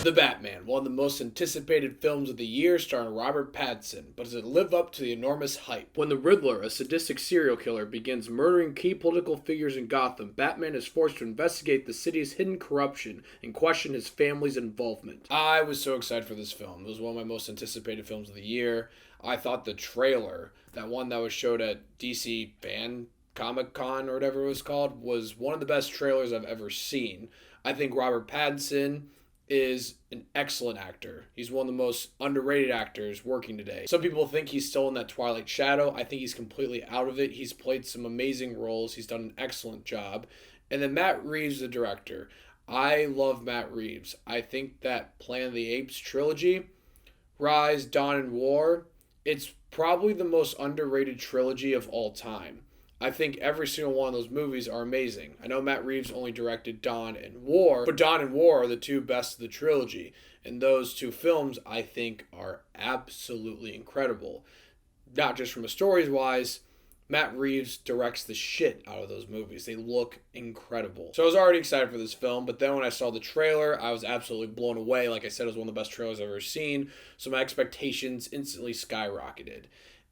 The Batman, one of the most anticipated films of the year starring Robert Pattinson, but does it live up to the enormous hype? When the Riddler, a sadistic serial killer, begins murdering key political figures in Gotham, Batman is forced to investigate the city's hidden corruption and question his family's involvement. I was so excited for this film. It was one of my most anticipated films of the year. I thought the trailer, that one that was showed at DC Fan Comic Con or whatever it was called, was one of the best trailers I've ever seen. I think Robert Pattinson is an excellent actor. He's one of the most underrated actors working today. Some people think he's still in that Twilight shadow. I think he's completely out of it. He's played some amazing roles. He's done an excellent job. And then Matt Reeves, the director. I love Matt Reeves. I think that Planet of the Apes trilogy, Rise, Dawn, and War, it's probably the most underrated trilogy of all time. I think every single one of those movies are amazing. I know Matt Reeves only directed Dawn and War, but Dawn and War are the two best of the trilogy. And those two films, I think, are absolutely incredible. Not just from a stories-wise, Matt Reeves directs the shit out of those movies. They look incredible. So I was already excited for this film, but then when I saw the trailer, I was absolutely blown away. Like I said, it was one of the best trailers I've ever seen. So my expectations instantly skyrocketed.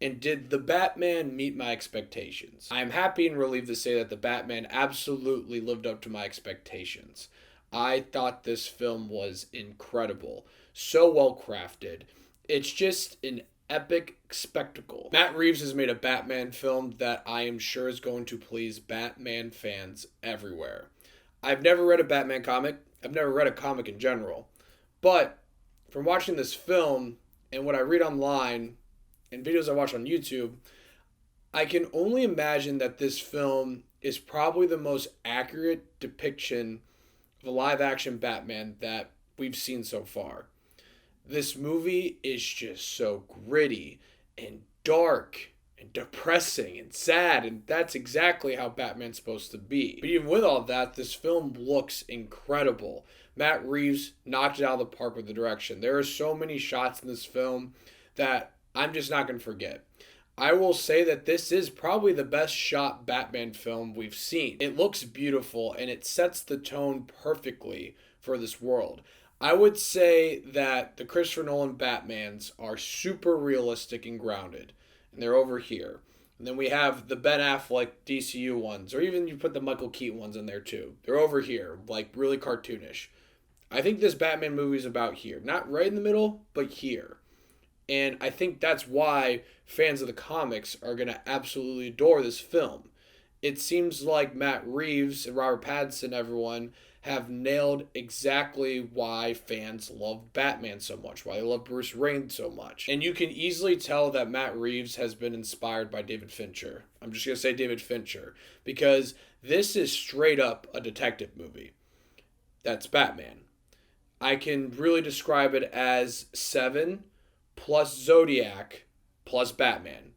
And did the Batman meet my expectations? I am happy and relieved to say that the Batman absolutely lived up to my expectations. I thought this film was incredible. So well crafted. It's just an epic spectacle. Matt Reeves has made a Batman film that I am sure is going to please Batman fans everywhere. I've never read a Batman comic. I've never read a comic in general. But from watching this film and what I read online and videos I watch on YouTube, I can only imagine that this film is probably the most accurate depiction of a live-action Batman that we've seen so far. This movie is just so gritty and dark and depressing and sad, and that's exactly how Batman's supposed to be. But even with all that, this film looks incredible. Matt Reeves knocked it out of the park with the direction. There are so many shots in this film that I'm just not going to forget. I will say that this is probably the best shot Batman film we've seen. It looks beautiful and it sets the tone perfectly for this world. I would say that the Christopher Nolan Batmans are super realistic and grounded, and they're over here. And then we have the Ben Affleck DCU ones, or even you put the Michael Keaton ones in there too. They're over here, like really cartoonish. I think this Batman movie is about here. Not right in the middle, but here. And I think that's why fans of the comics are going to absolutely adore this film. It seems like Matt Reeves and Robert Pattinson, everyone, have nailed exactly why fans love Batman so much, why they love Bruce Wayne so much. And you can easily tell that Matt Reeves has been inspired by David Fincher. I'm just going to say David Fincher, because this is straight up a detective movie. That's Batman. I can really describe it as Seven plus Zodiac plus Batman.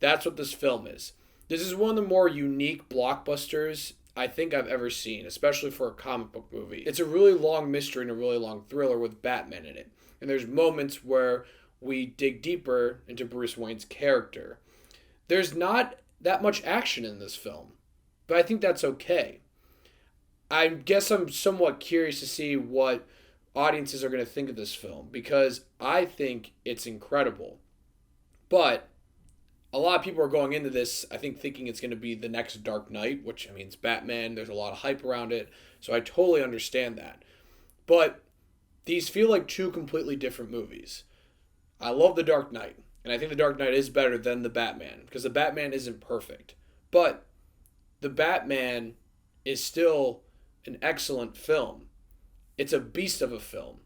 That's what this film is. This is one of the more unique blockbusters I think I've ever seen, especially for a comic book movie. It's a really long mystery and a really long thriller with Batman in it. And there's moments where we dig deeper into Bruce Wayne's character. There's not that much action in this film, but I think that's okay. I guess I'm somewhat curious to see what audiences are going to think of this film, because I think it's incredible. But a lot of people are going into this, I think, thinking it's going to be the next Dark Knight, which, I mean, it's Batman. There's a lot of hype around it, so I totally understand that. But these feel like two completely different movies. I love The Dark Knight, and I think The Dark Knight is better than The Batman, because The Batman isn't perfect. But The Batman is still an excellent film. It's a beast of a film.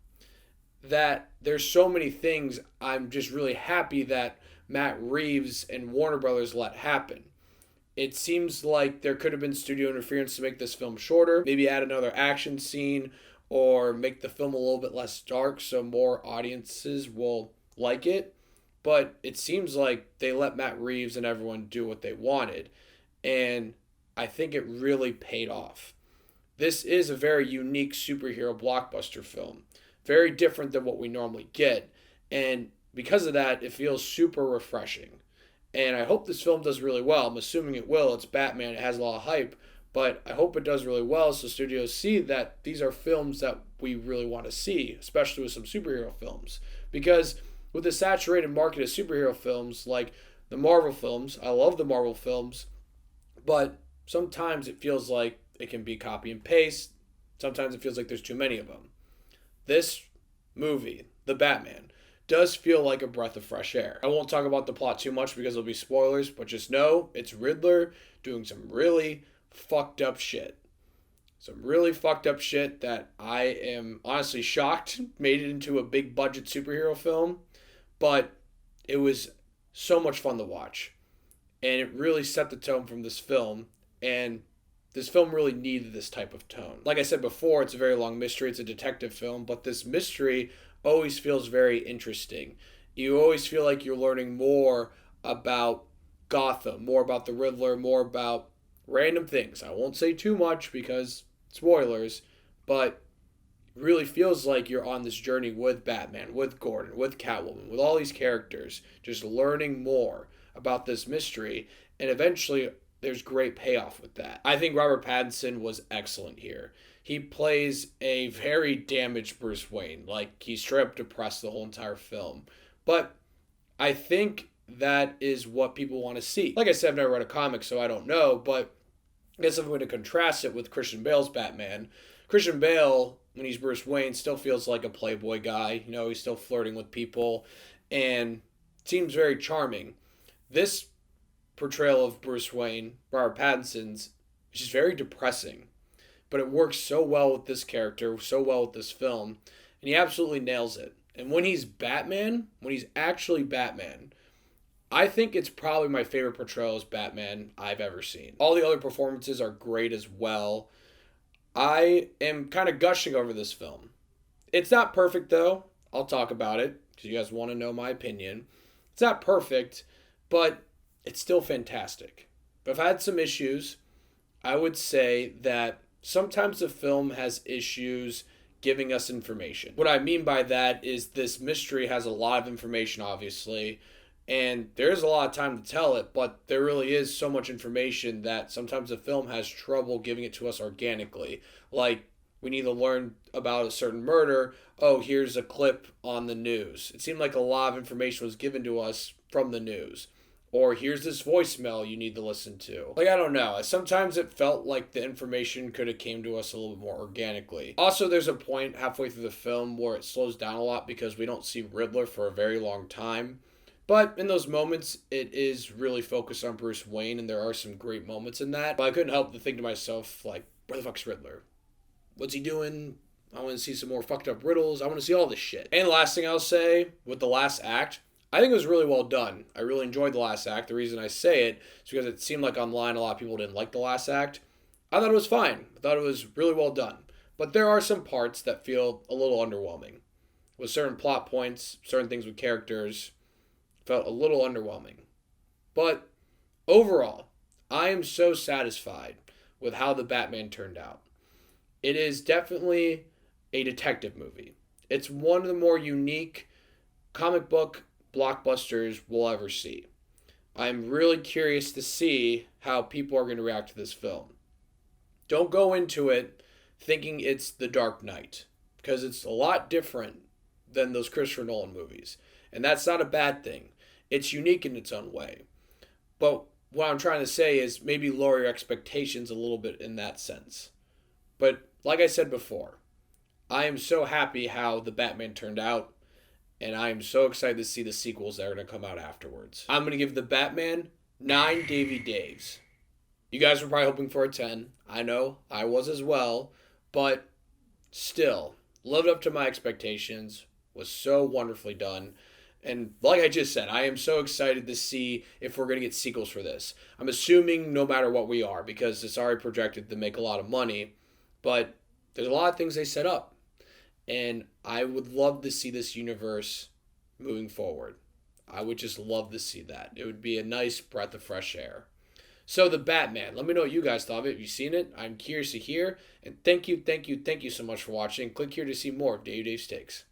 That there's so many things I'm just really happy that Matt Reeves and Warner Brothers let happen. It seems like there could have been studio interference to make this film shorter, maybe add another action scene, or make the film a little bit less dark so more audiences will like it. But it seems like they let Matt Reeves and everyone do what they wanted, and I think it really paid off. This is a very unique superhero blockbuster film. Very different than what we normally get. And because of that, it feels super refreshing. And I hope this film does really well. I'm assuming it will. It's Batman. It has a lot of hype. But I hope it does really well so studios see that these are films that we really want to see, especially with some superhero films. Because with the saturated market of superhero films like the Marvel films, I love the Marvel films, but sometimes it feels like it can be copy and paste. Sometimes it feels like there's too many of them. This movie, The Batman, does feel like a breath of fresh air. I won't talk about the plot too much because it'll be spoilers, but just know it's Riddler doing some really fucked up shit. Some really fucked up shit that I am honestly shocked made it into a big budget superhero film, but it was so much fun to watch. And it really set the tone from this film, and this film really needed this type of tone. Like I said before, it's a very long mystery, it's a detective film, but this mystery always feels very interesting. You always feel like you're learning more about Gotham, more about the Riddler, more about random things. I won't say too much because spoilers, but it really feels like you're on this journey with Batman, with Gordon, with Catwoman, with all these characters, just learning more about this mystery, and eventually there's great payoff with that. I think Robert Pattinson was excellent here. He plays a very damaged Bruce Wayne. Like, he's straight up depressed the whole entire film. But I think that is what people want to see. Like I said, I've never read a comic, so I don't know, but I guess if I'm going to contrast it with Christian Bale's Batman, Christian Bale, when he's Bruce Wayne, still feels like a playboy guy. You know, he's still flirting with people and seems very charming. This portrayal of Bruce Wayne, Robert Pattinson's, is just very depressing. But it works so well with this character, so well with this film, and he absolutely nails it. And when he's Batman, when he's actually Batman, I think it's probably my favorite portrayal as Batman I've ever seen. All the other performances are great as well. I am kind of gushing over this film. It's not perfect, though. I'll talk about it, because you guys want to know my opinion. It's not perfect, but it's still fantastic. But if I had some issues, I would say that sometimes the film has issues giving us information. What I mean by that is this mystery has a lot of information, obviously, and there's a lot of time to tell it, but there really is so much information that sometimes the film has trouble giving it to us organically. Like, we need to learn about a certain murder. Oh, here's a clip on the news. It seemed like a lot of information was given to us from the news. Or here's this voicemail you need to listen to. Like, I don't know. Sometimes it felt like the information could have came to us a little bit more organically. Also, there's a point halfway through the film where it slows down a lot because we don't see Riddler for a very long time. But in those moments, it is really focused on Bruce Wayne, and there are some great moments in that. But I couldn't help but think to myself, like, where the fuck's Riddler? What's he doing? I want to see some more fucked up riddles. I want to see all this shit. And the last thing I'll say, with the last act, I think it was really well done. I really enjoyed the last act. The reason I say it is because it seemed like online a lot of people didn't like the last act. I thought it was fine. I thought it was really well done. But there are some parts that feel a little underwhelming. With certain plot points, certain things with characters, felt a little underwhelming. But overall, I am so satisfied with how the Batman turned out. It is definitely a detective movie. It's one of the more unique comic book blockbusters we'll ever see. I'm really curious to see how people are going to react to this film. Don't go into it thinking it's The Dark Knight, because it's a lot different than those Christopher Nolan movies. And that's not a bad thing. It's unique in its own way. But what I'm trying to say is maybe lower your expectations a little bit in that sense. But like I said before, I am so happy how the Batman turned out. And I am so excited to see the sequels that are going to come out afterwards. I'm going to give the Batman 9 Davey Daves. You guys were probably hoping for a 10. I know, I was as well. But still, lived up to my expectations. Was so wonderfully done. And like I just said, I am so excited to see if we're going to get sequels for this. I'm assuming no matter what we are, because it's already projected to make a lot of money. But there's a lot of things they set up. And I would love to see this universe moving forward. I would just love to see that. It would be a nice breath of fresh air. So the Batman, let me know what you guys thought of it. Have you seen it? I'm curious to hear. And thank you so much for watching. Click here to see more of Dave's Takes.